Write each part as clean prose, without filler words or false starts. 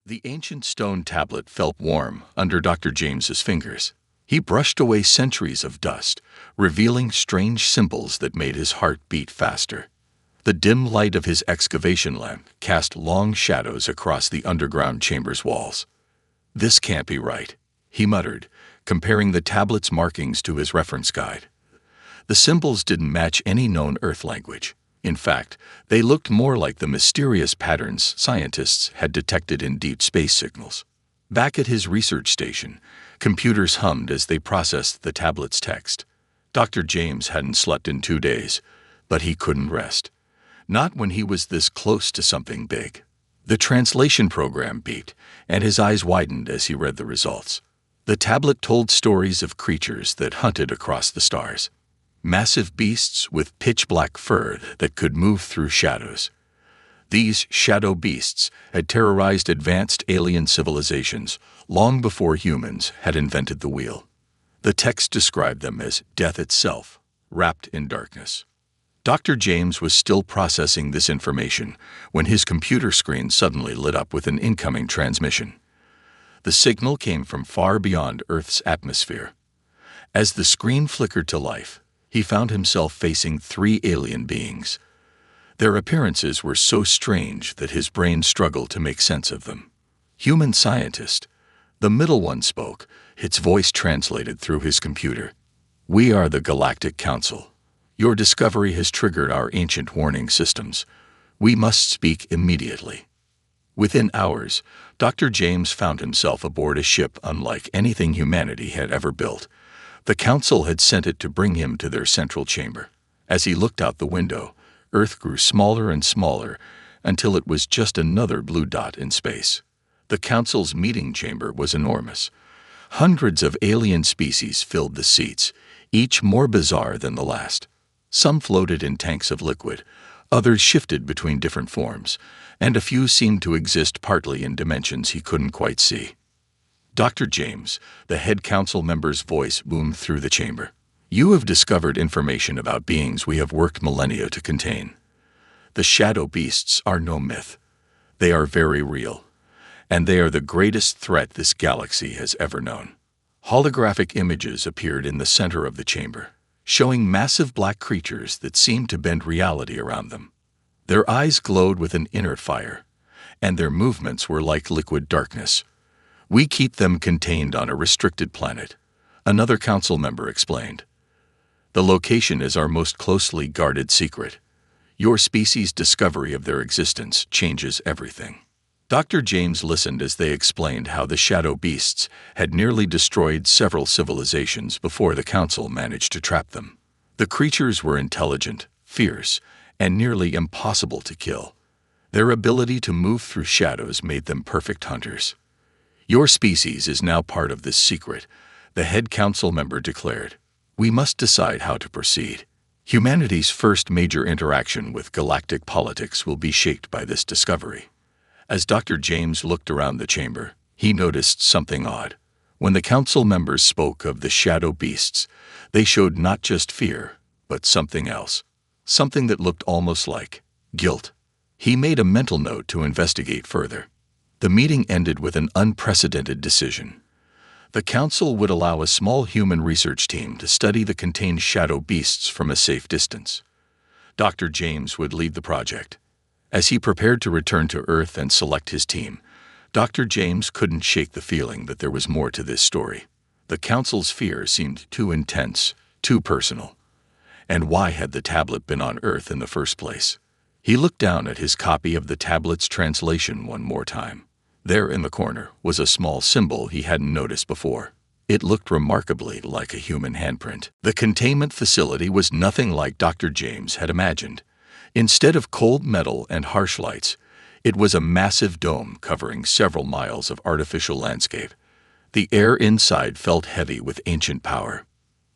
The ancient stone tablet felt warm under Dr. James's fingers. He brushed away centuries of dust, revealing strange symbols that made his heart beat faster. The dim light of his excavation lamp cast long shadows across the underground chamber's walls. "This can't be right," he muttered, comparing the tablet's markings to his reference guide. The symbols didn't match any known Earth language. In fact, they looked more like the mysterious patterns scientists had detected in deep space signals. Back at his research station, computers hummed as they processed the tablet's text. Dr. James hadn't slept in 2 days, but he couldn't rest. Not when he was this close to something big. The translation program beeped, and his eyes widened as he read the results. The tablet told stories of creatures that hunted across the stars. Massive beasts with pitch-black fur that could move through shadows. These shadow beasts had terrorized advanced alien civilizations long before humans had invented the wheel. The text described them as death itself, wrapped in darkness. Dr. James was still processing this information when his computer screen suddenly lit up with an incoming transmission. The signal came from far beyond Earth's atmosphere. As the screen flickered to life, he found himself facing 3 alien beings. Their appearances were so strange that his brain struggled to make sense of them. Human scientist. The middle one spoke, its voice translated through his computer. "We are the Galactic Council. Your discovery has triggered our ancient warning systems. We must speak immediately." Within hours, Dr. James found himself aboard a ship unlike anything humanity had ever built. The Council had sent it to bring him to their central chamber. As he looked out the window, Earth grew smaller and smaller until it was just another blue dot in space. The Council's meeting chamber was enormous. Hundreds of alien species filled the seats, each more bizarre than the last. Some floated in tanks of liquid, others shifted between different forms, and a few seemed to exist partly in dimensions he couldn't quite see. "Dr. James," the head council member's voice boomed through the chamber. "You have discovered information about beings we have worked millennia to contain. The shadow beasts are no myth. They are very real, and they are the greatest threat this galaxy has ever known." Holographic images appeared in the center of the chamber, showing massive black creatures that seemed to bend reality around them. Their eyes glowed with an inner fire, and their movements were like liquid darkness. "We keep them contained on a restricted planet," another council member explained. "The location is our most closely guarded secret. Your species' discovery of their existence changes everything." Dr. James listened as they explained how the shadow beasts had nearly destroyed several civilizations before the council managed to trap them. The creatures were intelligent, fierce, and nearly impossible to kill. Their ability to move through shadows made them perfect hunters. "Your species is now part of this secret," the head council member declared. "We must decide how to proceed. Humanity's first major interaction with galactic politics will be shaped by this discovery." As Dr. James looked around the chamber, he noticed something odd. When the council members spoke of the shadow beasts, they showed not just fear, but something else. Something that looked almost like guilt. He made a mental note to investigate further. The meeting ended with an unprecedented decision. The council would allow a small human research team to study the contained shadow beasts from a safe distance. Dr. James would lead the project. As he prepared to return to Earth and select his team, Dr. James couldn't shake the feeling that there was more to this story. The council's fear seemed too intense, too personal. And why had the tablet been on Earth in the first place? He looked down at his copy of the tablet's translation one more time. There in the corner was a small symbol he hadn't noticed before. It looked remarkably like a human handprint. The containment facility was nothing like Dr. James had imagined. Instead of cold metal and harsh lights, it was a massive dome covering several miles of artificial landscape. The air inside felt heavy with ancient power.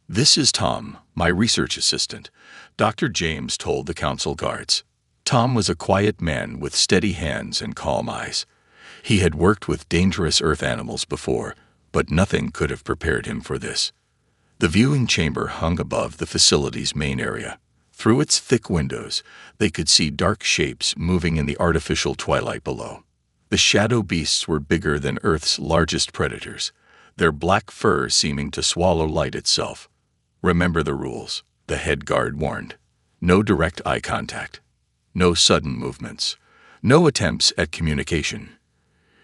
"This is Tom, my research assistant," Dr. James told the council guards. Tom was a quiet man with steady hands and calm eyes. He had worked with dangerous Earth animals before, but nothing could have prepared him for this. The viewing chamber hung above the facility's main area. Through its thick windows, they could see dark shapes moving in the artificial twilight below. The shadow beasts were bigger than Earth's largest predators, their black fur seeming to swallow light itself. "Remember the rules," the head guard warned. "No direct eye contact. No sudden movements. No attempts at communication.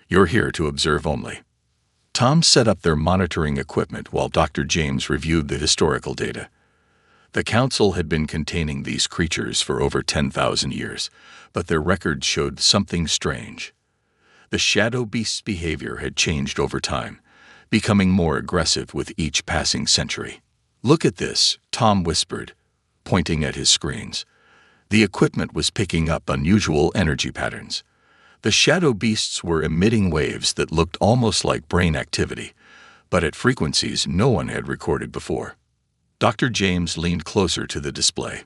You're here to observe only." Tom set up their monitoring equipment while Dr. James reviewed the historical data. The Council had been containing these creatures for over 10,000 years, but their records showed something strange. The shadow beast's behavior had changed over time, becoming more aggressive with each passing century. "Look at this," Tom whispered, pointing at his screens. The equipment was picking up unusual energy patterns. The shadow beasts were emitting waves that looked almost like brain activity, but at frequencies no one had recorded before. Dr. James leaned closer to the display.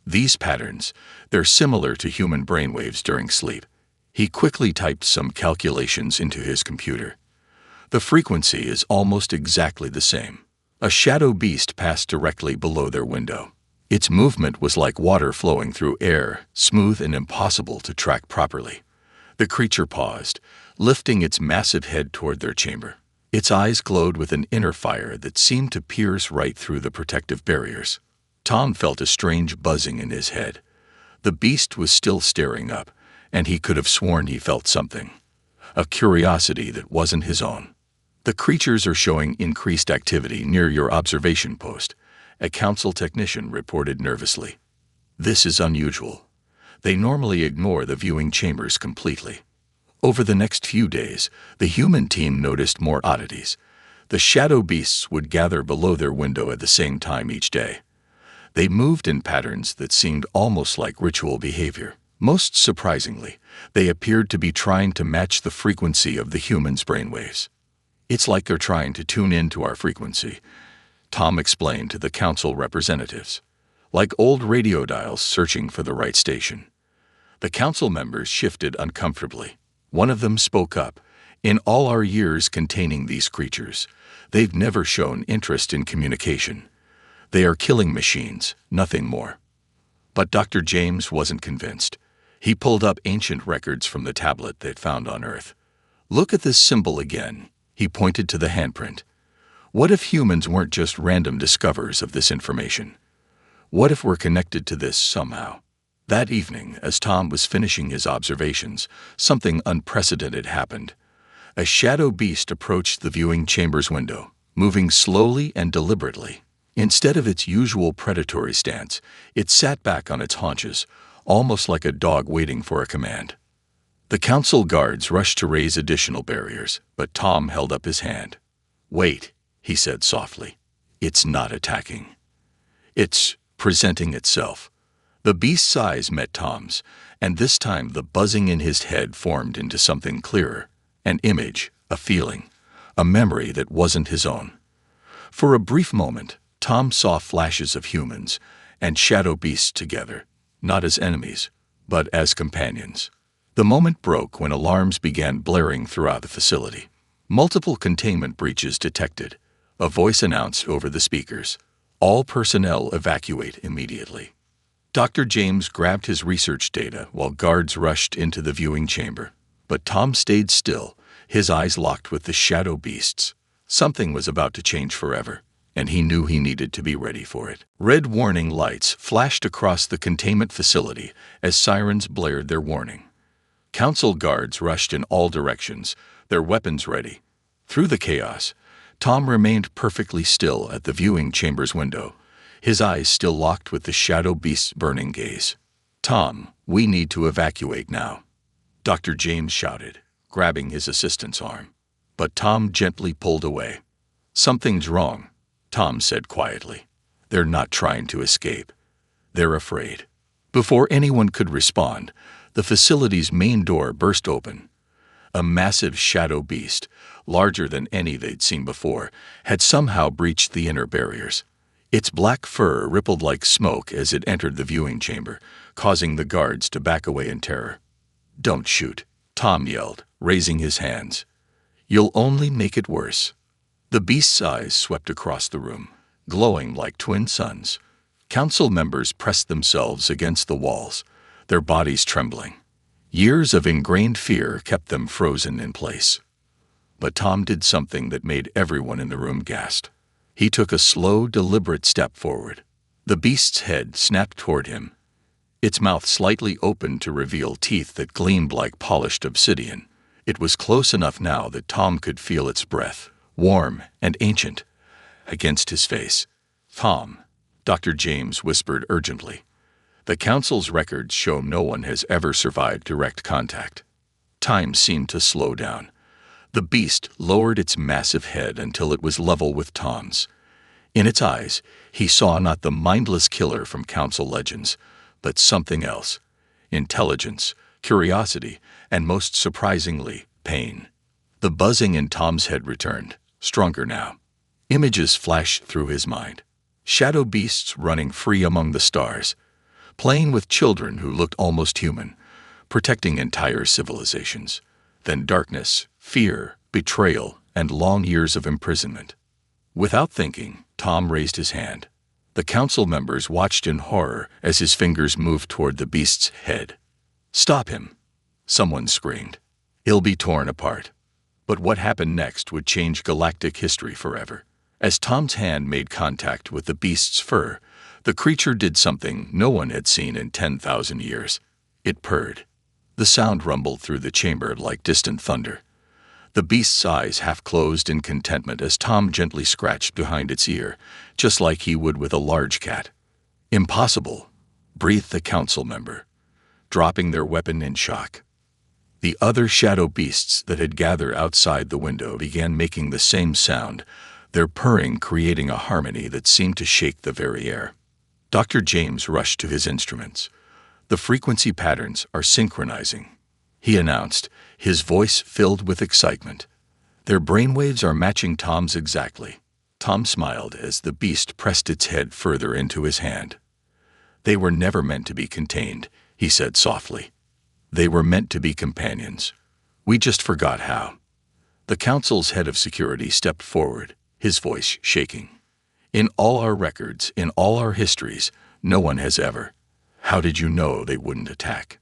"These patterns, they're similar to human brainwaves during sleep." He quickly typed some calculations into his computer. "The frequency is almost exactly the same." A shadow beast passed directly below their window. Its movement was like water flowing through air, smooth and impossible to track properly. The creature paused, lifting its massive head toward their chamber. Its eyes glowed with an inner fire that seemed to pierce right through the protective barriers. Tom felt a strange buzzing in his head. The beast was still staring up, and he could have sworn he felt something. A curiosity that wasn't his own. "The creatures are showing increased activity near your observation post," a council technician reported nervously. "This is unusual. They normally ignore the viewing chambers completely." Over the next few days, the human team noticed more oddities. The shadow beasts would gather below their window at the same time each day. They moved in patterns that seemed almost like ritual behavior. Most surprisingly, they appeared to be trying to match the frequency of the humans' brainwaves. "It's like they're trying to tune in to our frequency," Tom explained to the council representatives. "Like old radio dials searching for the right station." The council members shifted uncomfortably. One of them spoke up. "In all our years containing these creatures, they've never shown interest in communication. They are killing machines, nothing more." But Dr. James wasn't convinced. He pulled up ancient records from the tablet they'd found on Earth. "Look at this symbol again." He pointed to the handprint. "What if humans weren't just random discoverers of this information? What if we're connected to this somehow?" That evening, as Tom was finishing his observations, something unprecedented happened. A shadow beast approached the viewing chamber's window, moving slowly and deliberately. Instead of its usual predatory stance, it sat back on its haunches, almost like a dog waiting for a command. The council guards rushed to raise additional barriers, but Tom held up his hand. "Wait," he said softly. "It's not attacking. It's presenting itself." The beast's eyes met Tom's, and this time the buzzing in his head formed into something clearer. An image, a feeling, a memory that wasn't his own. For a brief moment, Tom saw flashes of humans and shadow beasts together, not as enemies, but as companions. The moment broke when alarms began blaring throughout the facility. Multiple containment breaches detected. A voice announced over the speakers, "All personnel evacuate immediately." Dr. James grabbed his research data while guards rushed into the viewing chamber. But Tom stayed still, his eyes locked with the shadow beasts. Something was about to change forever, and he knew he needed to be ready for it. Red warning lights flashed across the containment facility as sirens blared their warning. Council guards rushed in all directions, their weapons ready. Through the chaos, Tom remained perfectly still at the viewing chamber's window, his eyes still locked with the shadow beast's burning gaze. "Tom, we need to evacuate now," Dr. James shouted, grabbing his assistant's arm. But Tom gently pulled away. "Something's wrong," Tom said quietly. "They're not trying to escape. They're afraid." Before anyone could respond, the facility's main door burst open. A massive shadow beast, larger than any they'd seen before, had somehow breached the inner barriers. Its black fur rippled like smoke as it entered the viewing chamber, causing the guards to back away in terror. "Don't shoot," Tom yelled, raising his hands. "You'll only make it worse." The beast's eyes swept across the room, glowing like twin suns. Council members pressed themselves against the walls, their bodies trembling. Years of ingrained fear kept them frozen in place. But Tom did something that made everyone in the room gasp. He took a slow, deliberate step forward. The beast's head snapped toward him, its mouth slightly opened to reveal teeth that gleamed like polished obsidian. It was close enough now that Tom could feel its breath, warm and ancient, against his face. "Tom," Dr. James whispered urgently. "The Council's records show no one has ever survived direct contact." Time seemed to slow down. The beast lowered its massive head until it was level with Tom's. In its eyes, he saw not the mindless killer from Council legends, but something else: intelligence, curiosity, and most surprisingly, pain. The buzzing in Tom's head returned, stronger now. Images flashed through his mind. Shadow beasts running free among the stars, playing with children who looked almost human, protecting entire civilizations. Then darkness, fear, betrayal, and long years of imprisonment. Without thinking, Tom raised his hand. The council members watched in horror as his fingers moved toward the beast's head. "Stop him!" someone screamed. "He'll be torn apart." But what happened next would change galactic history forever. As Tom's hand made contact with the beast's fur, the creature did something no one had seen in 10,000 years. It purred. The sound rumbled through the chamber like distant thunder. The beast's eyes half closed in contentment as Tom gently scratched behind its ear, just like he would with a large cat. "Impossible," breathed the council member, dropping their weapon in shock. The other shadow beasts that had gathered outside the window began making the same sound, their purring creating a harmony that seemed to shake the very air. Dr. James rushed to his instruments. "The frequency patterns are synchronizing," he announced, his voice filled with excitement. "Their brainwaves are matching Tom's exactly." Tom smiled as the beast pressed its head further into his hand. "They were never meant to be contained," he said softly. "They were meant to be companions. We just forgot how." The council's head of security stepped forward, his voice shaking. "In all our records, in all our histories, no one has ever. How did you know they wouldn't attack?"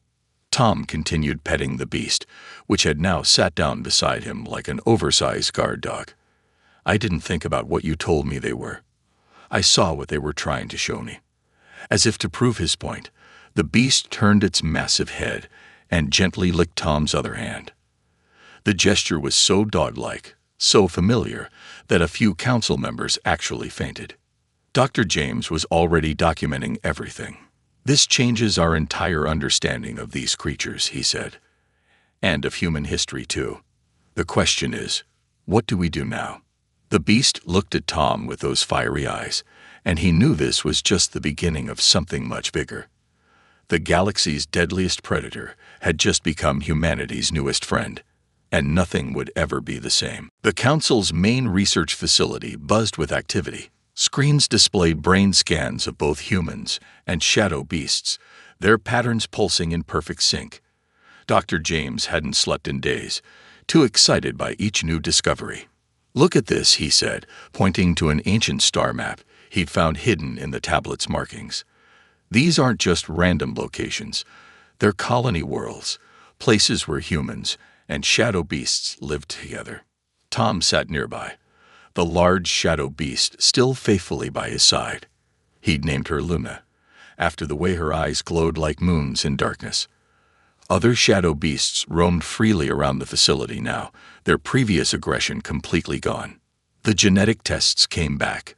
Tom continued petting the beast, which had now sat down beside him like an oversized guard dog. "I didn't think about what you told me they were. I saw what they were trying to show me." As if to prove his point, the beast turned its massive head and gently licked Tom's other hand. The gesture was so dog-like, so familiar, that a few council members actually fainted. Dr. James was already documenting everything. "This changes our entire understanding of these creatures," he said. "And of human history, too. The question is, what do we do now?" The beast looked at Tom with those fiery eyes, and he knew this was just the beginning of something much bigger. The galaxy's deadliest predator had just become humanity's newest friend, and nothing would ever be the same. The Council's main research facility buzzed with activity. Screens displayed brain scans of both humans and shadow beasts, their patterns pulsing in perfect sync. Dr. James hadn't slept in days, too excited by each new discovery. "Look at this," he said, pointing to an ancient star map he'd found hidden in the tablet's markings. "These aren't just random locations. They're colony worlds, places where humans and shadow beasts lived together." Tom sat nearby, the large shadow beast still faithfully by his side. He'd named her Luna, after the way her eyes glowed like moons in darkness. Other shadow beasts roamed freely around the facility now, their previous aggression completely gone. The genetic tests came back,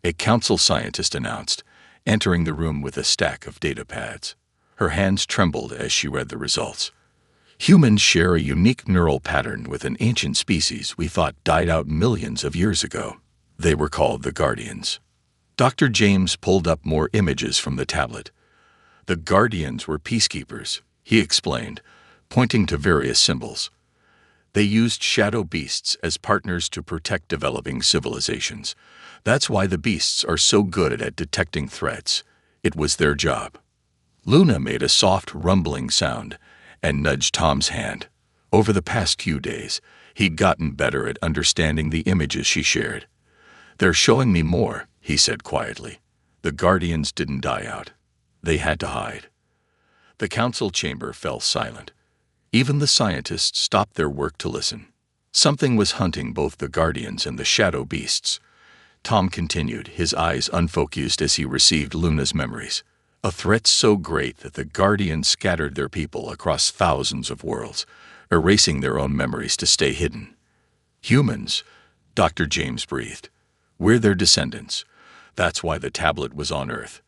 a council scientist announced, entering the room with a stack of data pads. Her hands trembled as she read the results. "Humans share a unique neural pattern with an ancient species we thought died out millions of years ago. They were called the Guardians." Dr. James pulled up more images from the tablet. "The Guardians were peacekeepers," he explained, pointing to various symbols. "They used shadow beasts as partners to protect developing civilizations. That's why the beasts are so good at detecting threats. It was their job." Luna made a soft, rumbling sound and nudged Tom's hand. Over the past few days, he'd gotten better at understanding the images she shared. "They're showing me more," he said quietly. "The Guardians didn't die out. They had to hide." The council chamber fell silent. Even the scientists stopped their work to listen. Something was hunting both the Guardians and the shadow beasts. Tom continued, his eyes unfocused as he received Luna's memories. A threat so great that the Guardians scattered their people across thousands of worlds, erasing their own memories to stay hidden. Humans, Dr. James breathed. We're their descendants. That's why the tablet was on Earth.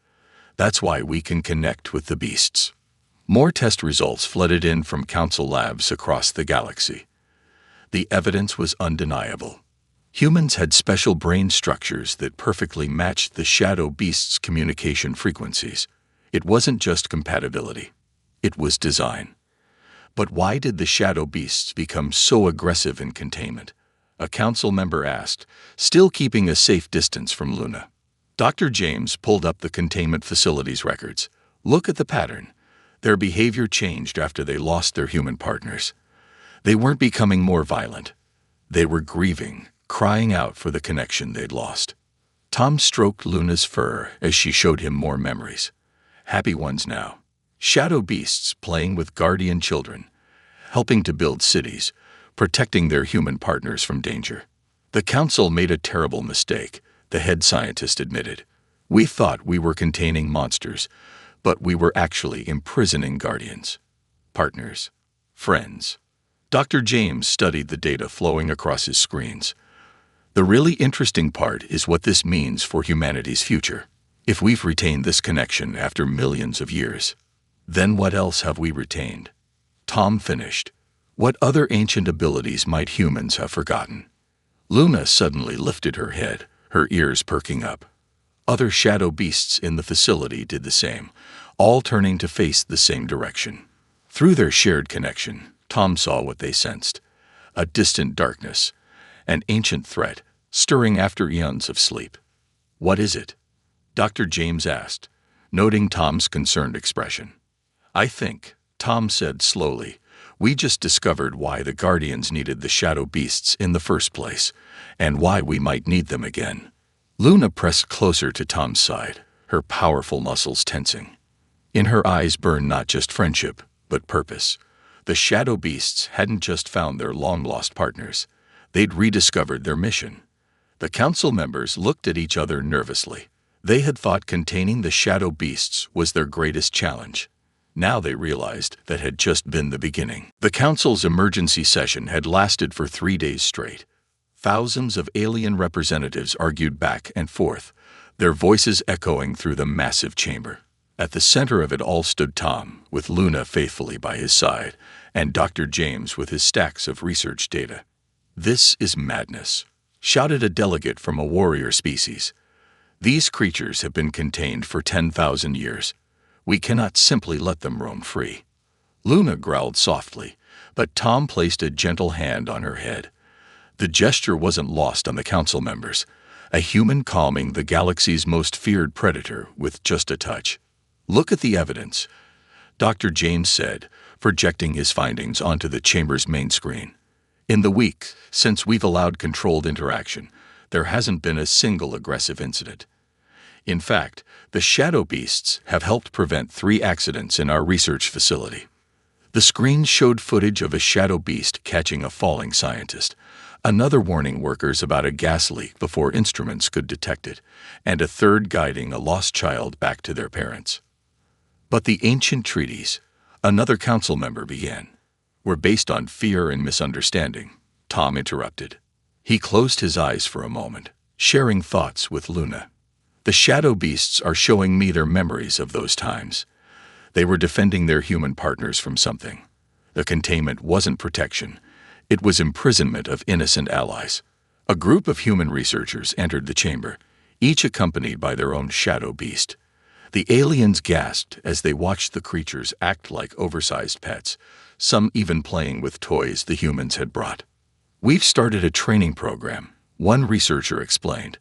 That's why we can connect with the beasts. More test results flooded in from council labs across the galaxy. The evidence was undeniable. Humans had special brain structures that perfectly matched the shadow beasts' communication frequencies. It wasn't just compatibility. It was design. But why did the shadow beasts become so aggressive in containment? A council member asked, still keeping a safe distance from Luna. Dr. James pulled up the containment facility's records. Look at the pattern. Their behavior changed after they lost their human partners. They weren't becoming more violent. They were grieving, crying out for the connection they'd lost. Tom stroked Luna's fur as she showed him more memories. Happy ones now. Shadow beasts playing with guardian children, helping to build cities, protecting their human partners from danger. The council made a terrible mistake, the head scientist admitted. We thought we were containing monsters, but we were actually imprisoning guardians. Partners. Friends. Dr. James studied the data flowing across his screens. The really interesting part is what this means for humanity's future. If we've retained this connection after millions of years, then what else have we retained? Tom finished. What other ancient abilities might humans have forgotten? Luna suddenly lifted her head, her ears perking up. Other shadow beasts in the facility did the same, all turning to face the same direction. Through their shared connection, Tom saw what they sensed. A distant darkness, an ancient threat, stirring after eons of sleep. What is it? Dr. James asked, noting Tom's concerned expression. I think, Tom said slowly, we just discovered why the Guardians needed the shadow beasts in the first place, and why we might need them again. Luna pressed closer to Tom's side, her powerful muscles tensing. In her eyes burned not just friendship, but purpose. The shadow beasts hadn't just found their long-lost partners. They'd rediscovered their mission. The council members looked at each other nervously. They had thought containing the shadow beasts was their greatest challenge. Now they realized that had just been the beginning. The council's emergency session had lasted for 3 days straight. Thousands of alien representatives argued back and forth, their voices echoing through the massive chamber. At the center of it all stood Tom, with Luna faithfully by his side, and Dr. James with his stacks of research data. This is madness, shouted a delegate from a warrior species. These creatures have been contained for 10,000 years. We cannot simply let them roam free. Luna growled softly, but Tom placed a gentle hand on her head. The gesture wasn't lost on the council members, a human calming the galaxy's most feared predator with just a touch. Look at the evidence, Dr. James said, projecting his findings onto the chamber's main screen. In the week since we've allowed controlled interaction, there hasn't been a single aggressive incident. In fact, the shadow beasts have helped prevent 3 accidents in our research facility. The screen showed footage of a shadow beast catching a falling scientist, another warning workers about a gas leak before instruments could detect it, and a third guiding a lost child back to their parents. But the ancient treaties, another council member began, were based on fear and misunderstanding, Tom interrupted. He closed his eyes for a moment, sharing thoughts with Luna. The shadow beasts are showing me their memories of those times. They were defending their human partners from something. The containment wasn't protection. It was imprisonment of innocent allies. A group of human researchers entered the chamber, each accompanied by their own shadow beast. The aliens gasped as they watched the creatures act like oversized pets, some even playing with toys the humans had brought. We've started a training program, one researcher explained.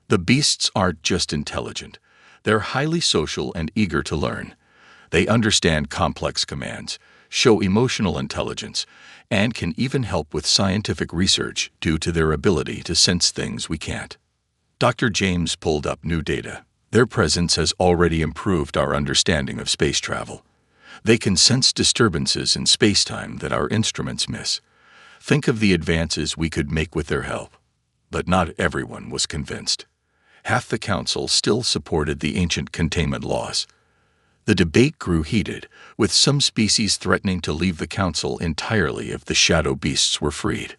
The beasts aren't just intelligent. They're highly social and eager to learn. They understand complex commands, show emotional intelligence, and can even help with scientific research due to their ability to sense things we can't. Dr. James pulled up new data. Their presence has already improved our understanding of space travel. They can sense disturbances in spacetime that our instruments miss. Think of the advances we could make with their help. But not everyone was convinced. Half the council still supported the ancient containment laws. The debate grew heated, with some species threatening to leave the council entirely if the shadow beasts were freed.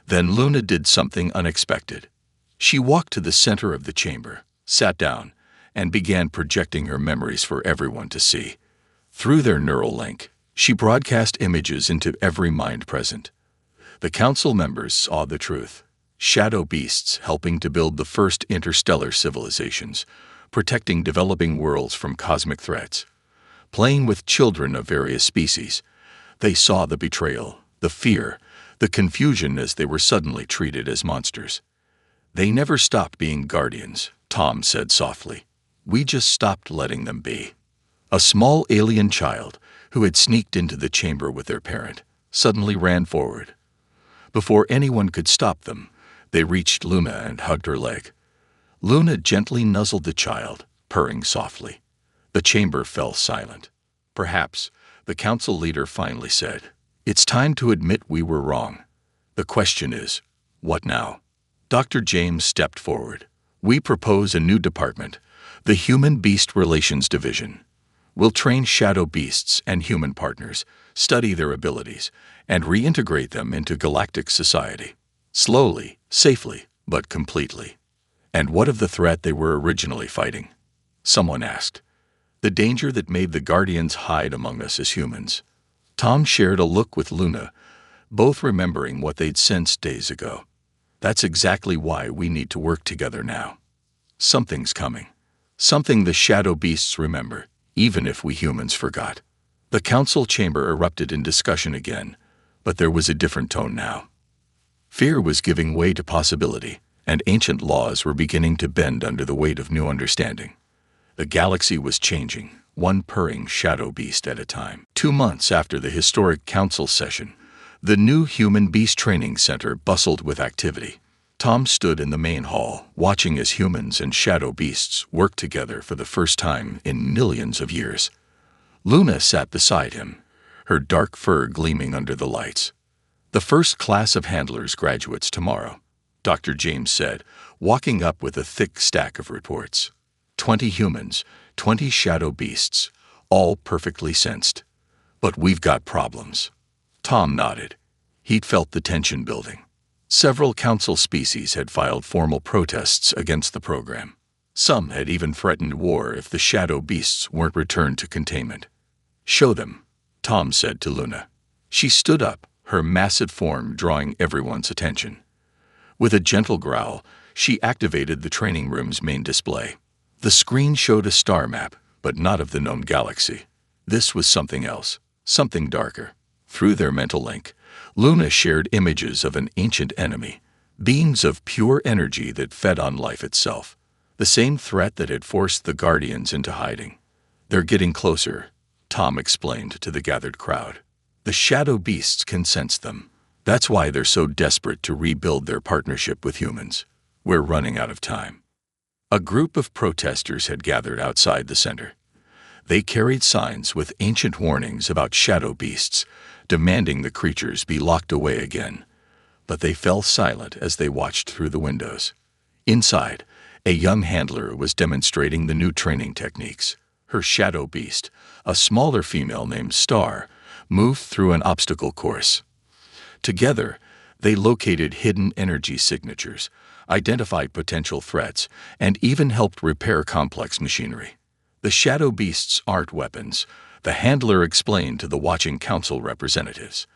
Then Luna did something unexpected. She walked to the center of the chamber, sat down, and began projecting her memories for everyone to see. Through their neural link, she broadcast images into every mind present. The council members saw the truth. Shadow beasts helping to build the first interstellar civilizations, protecting developing worlds from cosmic threats. Playing with children of various species, they saw the betrayal, the fear, the confusion as they were suddenly treated as monsters. They never stopped being guardians, Tom said softly. We just stopped letting them be. A small alien child, who had sneaked into the chamber with their parent, suddenly ran forward. Before anyone could stop them, they reached Luna and hugged her leg. Luna gently nuzzled the child, purring softly. The chamber fell silent. Perhaps, the council leader finally said, "It's time to admit we were wrong. The question is, what now?" Dr. James stepped forward. "We propose a new department, the Human-Beast Relations Division. We'll train shadow beasts and human partners, study their abilities, and reintegrate them into galactic society. Slowly, safely, but completely." "And what of the threat they were originally fighting?" someone asked. "The danger that made the Guardians hide among us as humans." Tom shared a look with Luna, both remembering what they'd sensed days ago. "That's exactly why we need to work together now. Something's coming. Something the shadow beasts remember, even if we humans forgot." The council chamber erupted in discussion again, but there was a different tone now. Fear was giving way to possibility, and ancient laws were beginning to bend under the weight of new understanding. The galaxy was changing, one purring shadow beast at a time. 2 months after the historic council session, the new Human-Beast Training Center bustled with activity. Tom stood in the main hall, watching as humans and shadow beasts worked together for the first time in millions of years. Luna sat beside him, her dark fur gleaming under the lights. "The first class of handlers graduates tomorrow," Dr. James said, walking up with a thick stack of reports. 20 humans, 20 shadow beasts, all perfectly sensed. "But we've got problems." Tom nodded. He'd felt the tension building. Several council species had filed formal protests against the program. Some had even threatened war if the shadow beasts weren't returned to containment. "Show them," Tom said to Luna. She stood up, her massive form drawing everyone's attention. With a gentle growl, she activated the training room's main display. The screen showed a star map, but not of the known galaxy. This was something else, something darker. Through their mental link, Luna shared images of an ancient enemy, beings of pure energy that fed on life itself, the same threat that had forced the Guardians into hiding. "They're getting closer," Tom explained to the gathered crowd. "The shadow beasts can sense them. That's why they're so desperate to rebuild their partnership with humans. We're running out of time." A group of protesters had gathered outside the center. They carried signs with ancient warnings about shadow beasts, demanding the creatures be locked away again. But they fell silent as they watched through the windows. Inside, a young handler was demonstrating the new training techniques. Her shadow beast, a smaller female named Star, moved through an obstacle course. Together, they located hidden energy signatures, identified potential threats, and even helped repair complex machinery. "The shadow beasts aren't weapons," the handler explained to the watching council representatives.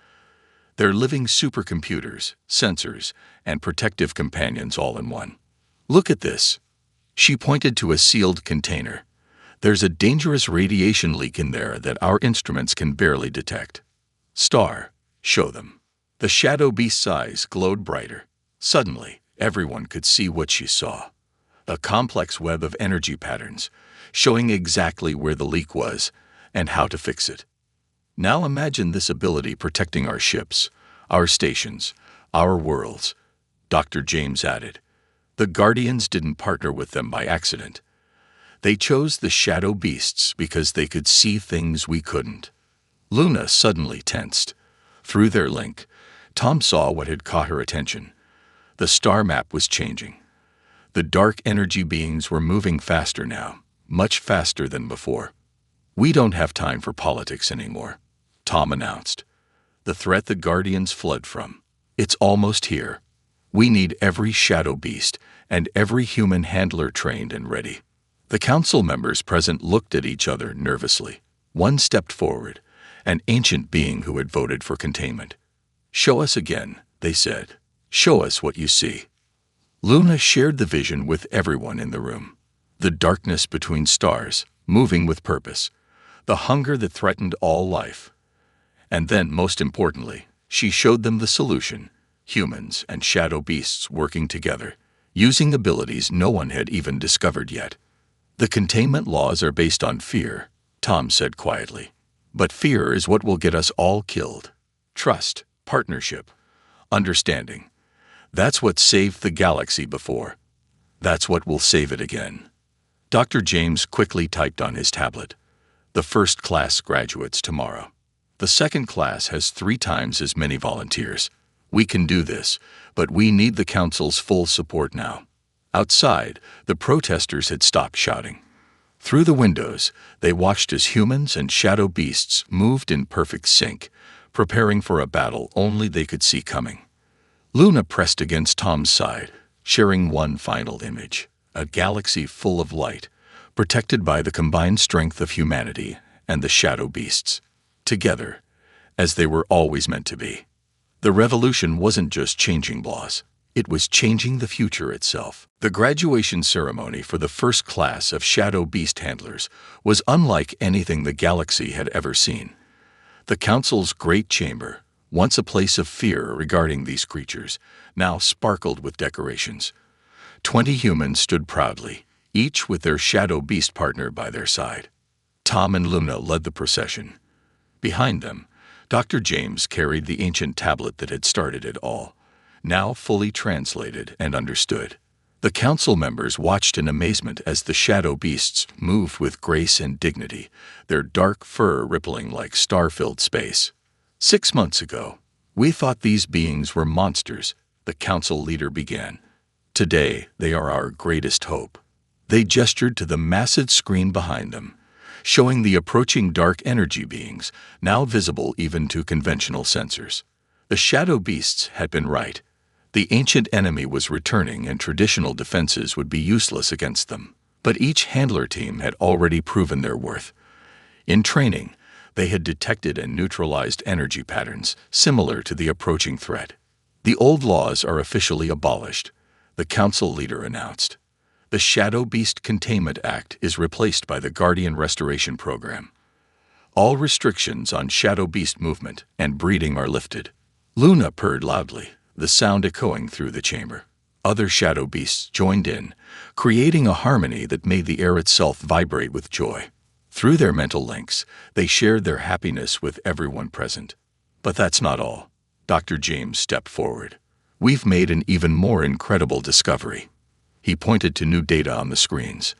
"They're living supercomputers, sensors, and protective companions all in one. Look at this." She pointed to a sealed container. "There's a dangerous radiation leak in there that our instruments can barely detect." "Star, show them." The shadow beast's eyes glowed brighter. Suddenly, everyone could see what she saw. A complex web of energy patterns, showing exactly where the leak was and how to fix it. "Now imagine this ability protecting our ships, our stations, our worlds," Dr. James added. "The Guardians didn't partner with them by accident. They chose the shadow beasts because they could see things we couldn't. Luna suddenly tensed. Through their link, Tom saw what had caught her attention. The star map was changing. The dark energy beings were moving faster now, much faster than before. "We don't have time for politics anymore," Tom announced. "The threat the Guardians fled from. It's almost here. We need every shadow beast and every human handler trained and ready." The council members present looked at each other nervously. One stepped forward, an ancient being who had voted for containment. "Show us again," they said. "Show us what you see." Luna shared the vision with everyone in the room. The darkness between stars, moving with purpose. The hunger that threatened all life. And then, most importantly, she showed them the solution: humans and shadow beasts working together, using abilities no one had even discovered yet. "The containment laws are based on fear," Tom said quietly. "But fear is what will get us all killed. Trust, partnership, understanding. That's what saved the galaxy before. That's what will save it again." Dr. James quickly typed on his tablet. "The first class graduates tomorrow. The second class has 3 times as many volunteers. We can do this, but we need the council's full support now." Outside, the protesters had stopped shouting. Through the windows, they watched as humans and shadow beasts moved in perfect sync, preparing for a battle only they could see coming. Luna pressed against Tom's side, sharing one final image: a galaxy full of light, protected by the combined strength of humanity and the shadow beasts. Together, as they were always meant to be. The revolution wasn't just changing laws. It was changing the future itself. The graduation ceremony for the first class of shadow beast handlers was unlike anything the galaxy had ever seen. The council's great chamber, once a place of fear regarding these creatures, now sparkled with decorations. 20 humans stood proudly, each with their shadow beast partner by their side. Tom and Luna led the procession. Behind them, Dr. James carried the ancient tablet that had started it all, now fully translated and understood. The council members watched in amazement as the shadow beasts moved with grace and dignity, their dark fur rippling like star-filled space. 6 months ago, we thought these beings were monsters, the council leader began. Today, they are our greatest hope. They gestured to the massive screen behind them, showing the approaching dark energy beings, now visible even to conventional sensors. The shadow beasts had been right. The ancient enemy was returning and traditional defenses would be useless against them. But each handler team had already proven their worth. In training, they had detected and neutralized energy patterns similar to the approaching threat. "The old laws are officially abolished," the council leader announced. "The Shadow Beast Containment Act is replaced by the Guardian Restoration Program. All restrictions on shadow beast movement and breeding are lifted." Luna purred loudly, the sound echoing through the chamber. Other shadow beasts joined in, creating a harmony that made the air itself vibrate with joy. Through their mental links, they shared their happiness with everyone present. "But that's not all." Dr. James stepped forward. "We've made an even more incredible discovery." He pointed to new data on the screens.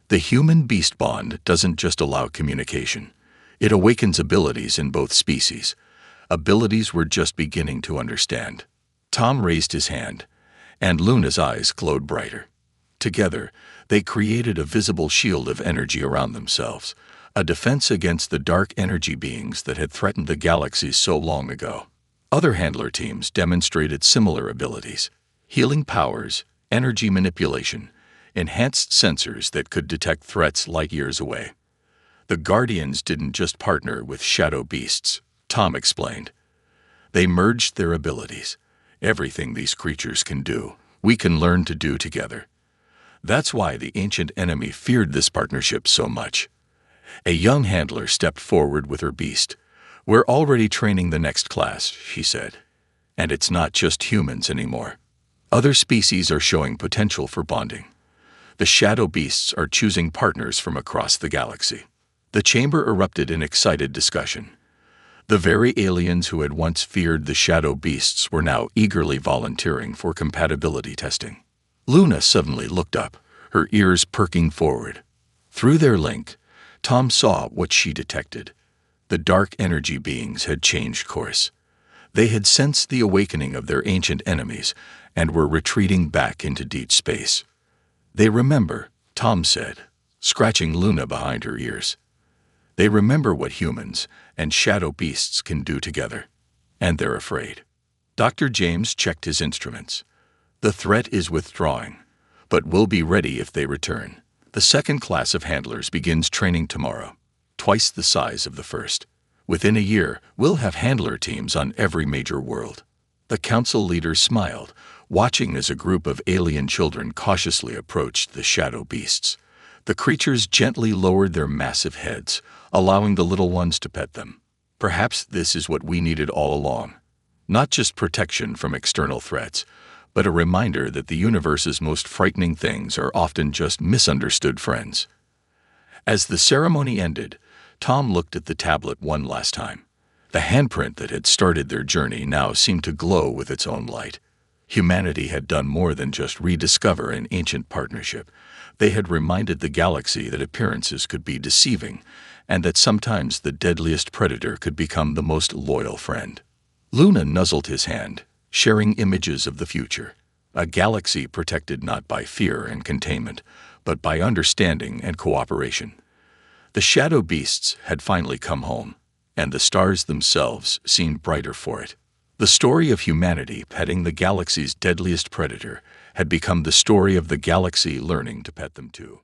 "The human-beast bond doesn't just allow communication. It awakens abilities in both species. Abilities we're just beginning to understand." Tom raised his hand, and Luna's eyes glowed brighter. Together, they created a visible shield of energy around themselves, a defense against the dark energy beings that had threatened the galaxy so long ago. Other handler teams demonstrated similar abilities: healing powers, energy manipulation, enhanced sensors that could detect threats light years away. "The Guardians didn't just partner with shadow beasts," Tom explained. "They merged their abilities. Everything these creatures can do, we can learn to do together. That's why the ancient enemy feared this partnership so much." A young handler stepped forward with her beast. "We're already training the next class," she said. "And it's not just humans anymore. Other species are showing potential for bonding. The shadow beasts are choosing partners from across the galaxy." The chamber erupted in excited discussion. The very aliens who had once feared the shadow beasts were now eagerly volunteering for compatibility testing. Luna suddenly looked up, her ears perking forward. Through their link, Tom saw what she detected. The dark energy beings had changed course. They had sensed the awakening of their ancient enemies and were retreating back into deep space. "They remember," Tom said, scratching Luna behind her ears. "They remember what humans and shadow beasts can do together, and they're afraid." Dr. James checked his instruments. "The threat is withdrawing, but we'll be ready if they return. The second class of handlers begins training tomorrow, twice the size of the first. Within a year, we'll have handler teams on every major world." The council leader smiled, watching as a group of alien children cautiously approached the shadow beasts. The creatures gently lowered their massive heads, allowing the little ones to pet them. "Perhaps this is what we needed all along. Not just protection from external threats, but a reminder that the universe's most frightening things are often just misunderstood friends." As the ceremony ended, Tom looked at the tablet one last time. The handprint that had started their journey now seemed to glow with its own light. Humanity had done more than just rediscover an ancient partnership. They had reminded the galaxy that appearances could be deceiving, and that sometimes the deadliest predator could become the most loyal friend. Luna nuzzled his hand, sharing images of the future. A galaxy protected not by fear and containment, but by understanding and cooperation. The shadow beasts had finally come home, and the stars themselves seemed brighter for it. The story of humanity petting the galaxy's deadliest predator had become the story of the galaxy learning to pet them too.